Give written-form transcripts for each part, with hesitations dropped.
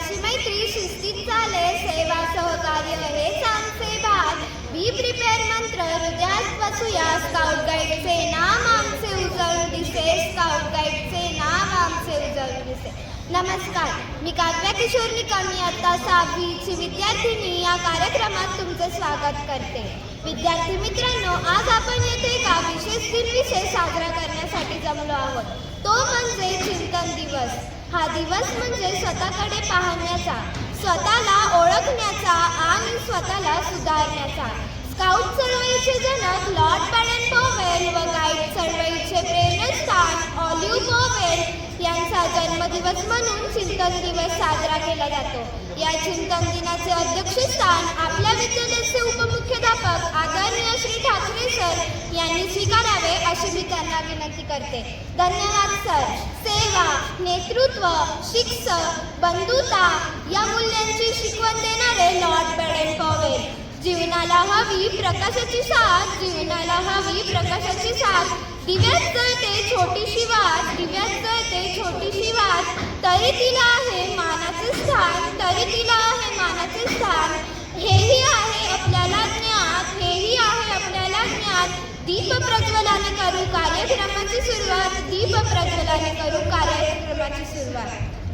अशी मैत्री शिस्तीत चाले, सेवा सहकार्य हेच आमचे भाग. बी प्रिपेअर मंत्र हृदयात बसूया, स्काउट गाईडचे नाम आमचे उजळून दिसे, स्काउट गाईडचे नाम आमचे उजळून दिसे. नमस्कार, मी काव्या किशोर निकम, इयत्ता 6वीची विद्यार्थिनी. या कार्यक्रमात तुमचे स्वागत करते. विद्यार्थी मित्रांनो, आज आपण येथे एका विशेष दिनविषय साजरा करण्यासाठी जमलो आहोत. तो म्हणजे चिंतन दिवस. हा दिवस म्हणजे स्वतःकडे पाहण्याचा, स्वतःला ओळखण्याचा आणि स्वतःला सुधारण्याचा. स्काउट चळवळीचे जनक लॉर्ड बॅडन-पॉवेल व गाईड चळवळीचे प्रेरणास्थान ऑलिव्ह पॉवेल यांचा जन्मदिवस म्हणून चिंतन दिवस साजरा केला जातो. या चिंतन दिनाचे अध्यक्षस्थान आपल्या विद्यालयाचे उपमुख्याध्यापक आदरणीय श्री ठाकरे सर यांनी स्वीकारावे अशी मी त्यांना विनंती करते. धन्यवाद सर. सेवा, नेतृत्व, शिक्षक, बंधुता या मूल्यांची शिकवण देणारे लॉर्ड बॅडन-पॉवेल. जीवनाला हवी प्रकाशाची साथ, जीवनाला हवी प्रकाशाची साथ. दिव्यात जळते छोटीशी वात, दिव्यात जळते छोटीशी वात, तरी तिला आहे मानाचे स्थान, तरी तिला आहे मानाचे स्थान. हेही आहे आपल्याला ज्ञात, हेही आहे आपल्याला ज्ञात. दीप प्रज्वलाने करू कार्यक्रमाची सुरुवात, दीप प्रज्वलाने करू कार्यक्रमाची सुरुवात.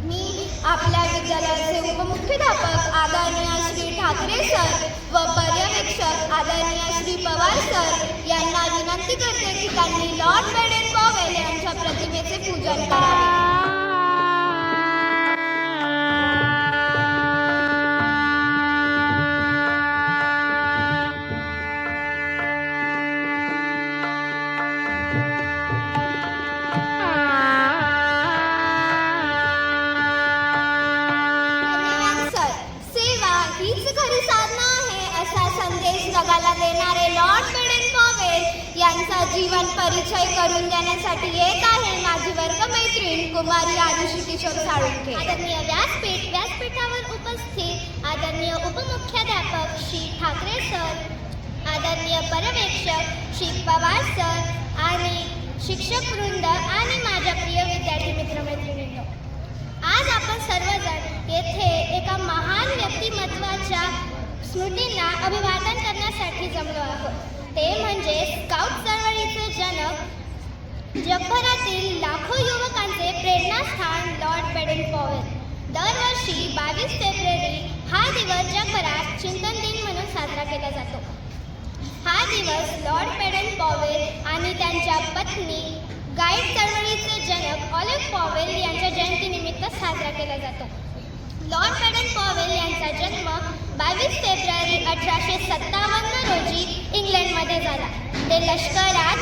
मी आपल्या विद्यालयाचे उपमुख्याध्यापक आदरणीय श्री ठाकरे सर व पर्यवेक्षक आदरणीय श्री पवार सर यांना विनंती करते की त्यांनी लॉर्ड बॅडन-पॉवेल यांच्या प्रतिमेचे पूजन करावे. जगाला देणारे लॉर्ड बॅडन-पॉवेल यांचा जीवन परिचय करून देण्यासाठी येत आहे माझी वर्गमैत्रीण कुमारी आरुषी किशोर साळुंखे. आदरणीय व्यासपीठावर उपस्थित आदरणीय उपमुख्याध्यापक श्री ठाकरे सर, आदरणीय पर्यवेक्षक श्री पवार सर आणि शिक्षक वृंद आणि माझ्या प्रिय विद्यार्थी मित्रमैत्रिणींनो, आज आपण सर्वजण येथे एका महान व्यक्तिमत्वाच्या स्मृतींना अभिवादन करण्यासाठी जमलो आहोत. ते म्हणजे स्काउट चळवळीचे जनक, जगभरातील लाखो युवकांचे प्रेरणास्थान लॉर्ड बॅडन-पॉवेल. दरवर्षी 22 फेब्रुवारी हा दिवस जगभरात चिंतन दिन म्हणून साजरा केला जातो. हा दिवस लॉर्ड बॅडन-पॉवेल आणि त्यांच्या पत्नी गाईड चळवळीचे जनक ऑलिव्ह पॉवेल यांच्या जयंतीनिमित्त साजरा केला जातो. लॉर्ड बॅडन-पॉवेल यांचा जन्म 22 फेब्रुवारी 1857 रोजी इंग्लंडमध्ये झाला. ते लष्करात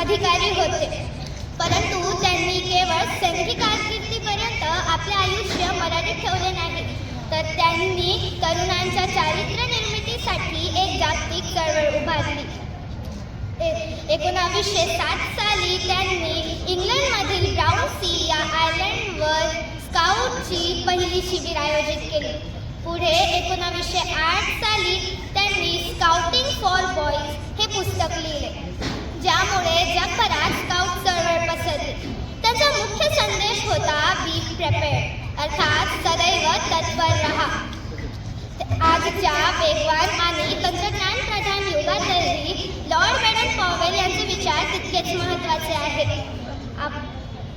अधिकारी होते, परंतु त्यांनी केवळ सैनिकी कारकिर्दीपर्यंत आपले आयुष्य मर्यादित ठेवले नाही, तर त्यांनी तरुणांच्या चारित्र्य निर्मितीसाठी एक जागतिक चळवळ उभारली. 1907 साली त्यांनी इंग्लंडमधील ब्राउनसी या आयलंडवर स्काउटची पहिली शिबिर आयोजित केली. पुढे 1908 साली त्यांनी स्काउटिंग फॉर बॉईज हे पुस्तक लिहिले, ज्यामुळे जगभरात स्काउट चळवळ पसरली. त्याचा मुख्य संदेश होता बी प्रिपेअर्ड, अर्थात सदैव तत्पर रहा. आजच्या वेगवान आणि तंत्रज्ञान प्रधान युगातही लॉर्ड बॅडन-पॉवेल यांचे विचार तितकेच महत्त्वाचे आहेत.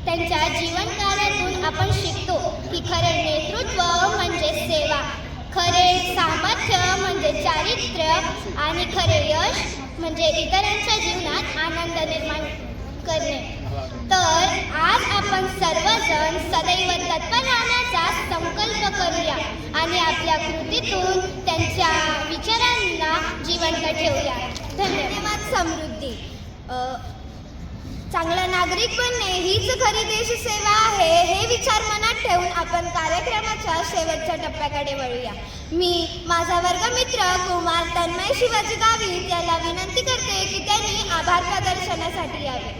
त्यांच्या जीवनकार्यातून आपण शिकतो की खरे नेतृत्व म्हणजे सेवा, खरे सामर्थ्य म्हणजे चारित्र्य आणि खरे यश म्हणजे इतरांच्या जीवनात आनंद निर्माण करणे. तर आज आपण सर्वजण सदैव तत्पर राहण्याचा संकल्प करूया आणि आपल्या कृतीतून त्यांच्या विचारांना जिवंत ठेवूया. धन्यवाद समृद्धी. चांगला नागरिक बनणे हीच खरी देशसेवा आहे, हे विचार मनात ठेवून आपण कार्यक्रमाच्या शेवटच्या टप्प्याकडे वळूया. मी माझा वर्गमित्र कुमार तन्मय शिवाजी गावित याला विनंती करते की त्यांनी आभार प्रदर्शनासाठी यावे.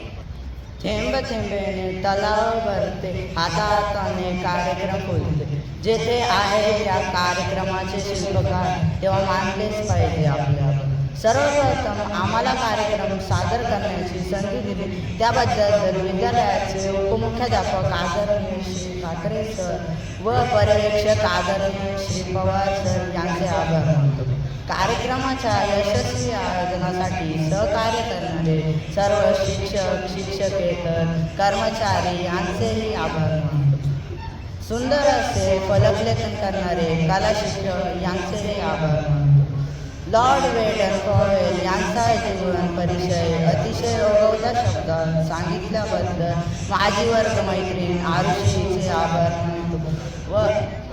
थेंब थेंबेने तलाव भरते, हाताने कार्यक्रम होते. जेथे आहे या कार्यक्रमाचे शिल्पकार तेव्हा मानलेच पाहिजे आपल्याला. सर्वप्रथम आम्हाला कार्यक्रम सादर करण्याची संधी दिली त्याबद्दल विद्यालयाचे उपमुख्याध्यापक आदरणीय श्री ठाकरे सर व पर्यवेक्षक आदरणीय श्री पवार सर यांचे आभार मानतो. कार्यक्रमाच्या यशस्वी आयोजनासाठी सहकार्य करणारे सर्व शिक्षक शिक्षकेतर कर्मचारी यांचेही आभार मानतो. सुंदर असे फलकलेखन करणारे कला शिक्षक यांचेही आभार मानतो. लॉर्ड वेल्डन पॉवेल यांचा जीवन परिचय अतिशय ओघवत्या शब्दात सांगितल्याबद्दल माझी वर्गमैत्रीण आरुषीचे आभार मानतो व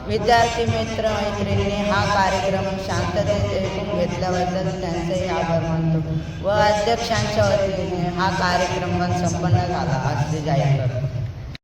विद्यार्थी मित्र मैत्रिणींनी हा कार्यक्रम शांततेत ऐकून घेतल्याबद्दल त्यांचेही आभार मानतो व अध्यक्षांच्या वतीने हा कार्यक्रम संपन्न झाला असे जाहीर करतो.